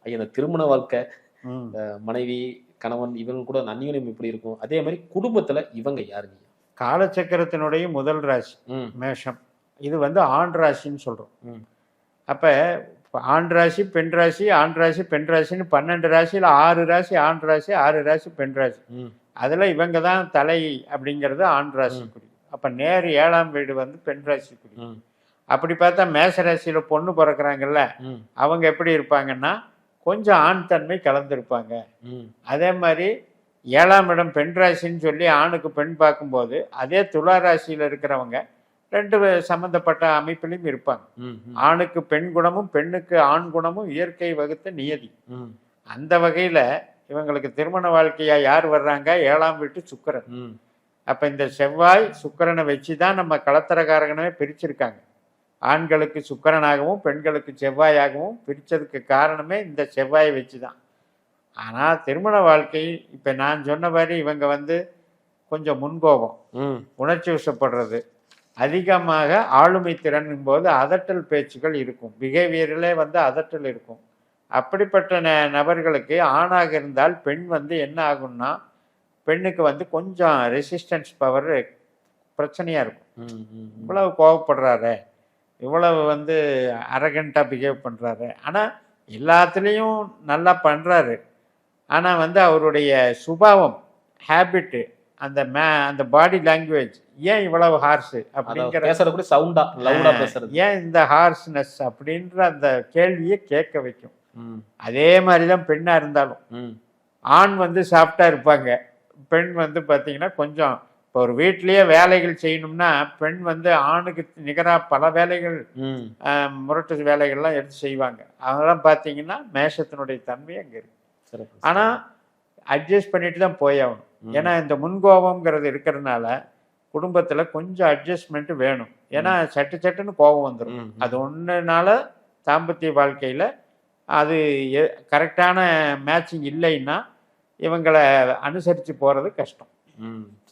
ஐயா இந்த திருமண வாழ்க்கை, ம். மனைவி, கணவன் இவங்க கூட அந்யோன்யம் எப்படி இருக்கும்? அதே மாரி குடும்பத்துல இவங்க யாருங்க? காலச்சக்கரத்தினுடைய முதல் ராசி ம். மேஷம். இது வந்து ஆண் ராசின்னு சொல்றோம். ம். அப்ப ஆண் ராசி, பெண் ராசி, ஆண் ராசி, பெண் ராசின்னு 12 ராசியில 6 ராசி ஆண் ராசி, 6 ராசி பெண் ராசி. ம். அதுல இவங்க தான் தலை அப்படிங்கிறது ஆண் ராசிக்குரிய. அப்ப நேர் 7ஆம் வீடு வந்து பெண் ராசிக்குரிய. ம். அப்படி பார்த்தா மேஷ ராசியில பொண்ணு பிறக்கிறாங்கல்ல, ம். அவங்க எப்படி இருப்பாங்கன்னா, கொஞ்சம் ஆண் தன்மை கலந்துருப்பாங்க. ம். அதே மாதிரி 7ஆம் இடம் பெண் ராசின்னு சொல்லி ஆணுக்கு பெண் பார்க்கும்போது, அதே துலா ராசியில இருக்கிறவங்க 2 சம்பந்தப்பட்ட அமைப்பிலும் இருப்பாங்க. ம். ம். ஆணுக்கு பெண் குணமும், பெண்ணுக்கு ஆண் குணமும் இயற்கை வகுத்த நியதி. ம். அந்த வகையில இவங்களுக்கு திருமண வாழ்க்கையா யார் வர்றாங்க? 7ஆம் வீட்டு சுக்கிரன். ம். அப்ப இந்த செவ்வாய் சுக்கிரனை வச்சு தான் நம்ம களத்திரக்காரகனவே பிரிச்சிருக்காங்க. ஆண்களுக்கு சுக்கிரனாகவும், பெண்களுக்கு செவ்வாயாகவும் பிரிச்சதுக்கு காரணமே இந்த செவ்வாயை வச்சு தான். ஆனா திருமண வாழ்க்கை இப்ப நான் சொன்ன மாதிரி இவங்க வந்து கொஞ்சம் முன்கோபம், ம். உணர்ச்சி வசப்படுறது, அதிகமாக ஆளுமை திறனும் போது அதட்டல் பேச்சுக்கள் இருக்கும். பிஹேவியரிலே வந்து அதட்டல் இருக்கும். அப்படிப்பட்ட நபர்களுக்கு ஆணாக இருந்தால் பெண் வந்து என்ன ஆகும்னா, பெண்ணுக்கு வந்து கொஞ்சம் ரெசிஸ்டன்ஸ் பவர் பிரச்சனையா இருக்கும். ம். ம். இவ்வளவு கோவப்படுறாரு, இவ்வளவு வந்து அரகண்டாக பிஹேவ் பண்ணுறாரு. ஆனால் எல்லாத்துலேயும் நல்லா பண்ணுறாரு. ஆனால் வந்து அவருடைய சுபாவம், ஹேபிட்டு, அந்த பாடி லாங்குவேஜ் ஏன் இவ்வளவு ஹார்ஸு அப்படிங்கிற பேசுறது கூட சவுண்டா லவுடா பேசுறது. ஏன் இந்த ஹார்ஸ்னஸ் அப்படின்ற அந்த கேள்வியை கேட்க வைக்கும். ம். அதே மாதிரி தான் பெண்ணாக இருந்தாலும். ம். ஆண் வந்து சாஃப்டாக இருப்பாங்க, பெண் வந்து பார்த்தீங்கன்னா கொஞ்சம் இப்போ ஒரு வீட்லேயே வேலைகள் செய்யணும்னா பெண் வந்து ஆணுக்கு நிகராக பல வேலைகள், ம். முரட்டு வேலைகள்லாம் எடுத்து செய்வாங்க. அதெல்லாம் பார்த்தீங்கன்னா மேஷத்தினுடைய தன்மை அங்கே இருக்கு. சிறப்பு. ஆனால் அட்ஜஸ்ட் பண்ணிட்டு தான் போயாகணும். ம். ஏன்னா இந்த முன்கோபம்ங்கிறது இருக்கிறதுனால குடும்பத்தில் கொஞ்சம் அட்ஜஸ்ட்மெண்ட் வேணும். ஏன்னா சட்டு சட்டுன்னு கோபம் வந்துடும். ம். அது ஒன்றுனால தாம்பத்திய வாழ்க்கையில் அது கரெக்டான மேட்சிங் இல்லைன்னா இவங்களை அனுசரித்து போகிறது கஷ்டம். ம்.